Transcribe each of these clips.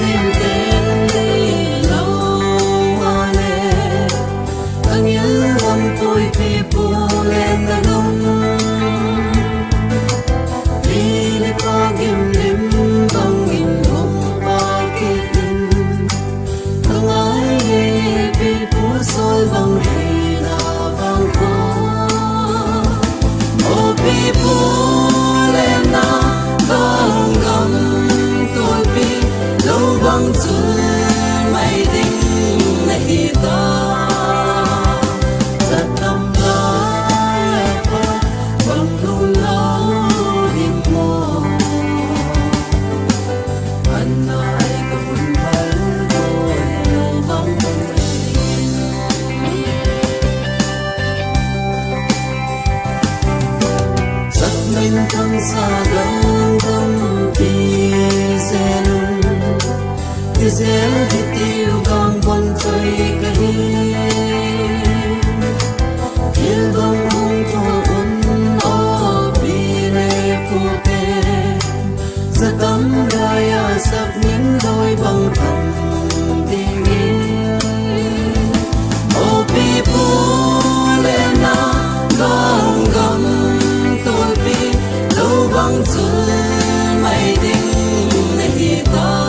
tìm tên đi lâu hoa lệ anh nhớ hôm tôi thì bu lên là lông đi lấy qua kim lim bằng nghìn hôm ba kia tin không ai nghe vì bu soi bằng đầy là vang khói ô vì bu lên na vang gầm tôi vì lâu bằng chuối mây đinh này ta rất tâm lại qua bằng lâu lâu hình mơ anh ai có buồn phải tôi lâu bằng rất mình thân xa đông tâm thì dễ thì dễ thì tiêu bằng con chơi cái yêu bằng hông thua quân ô vì lệ phụ tê giờ tấm đời sắp những đôi bằng thầm tình yêu ô vì bố lên na gom gom tôi vì lâu bằng chuối mây đinh này ta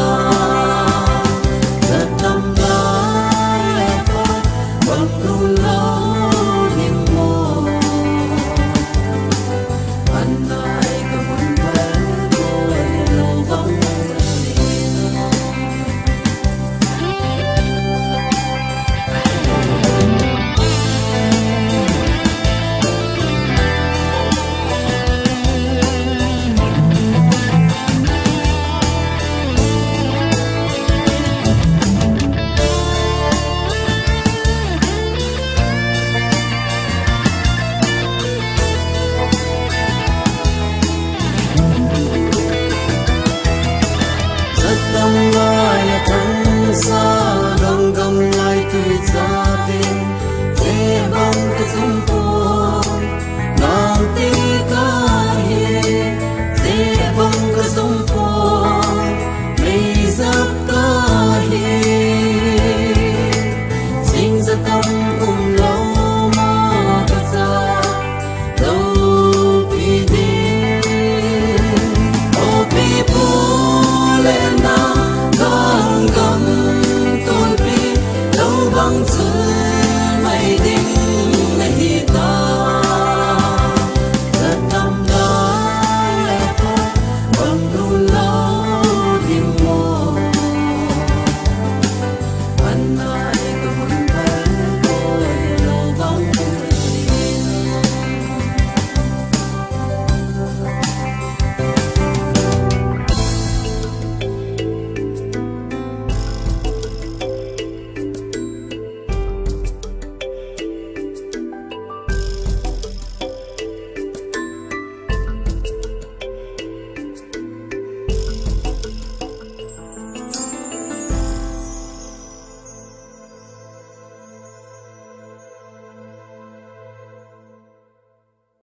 tâm ai là thân xa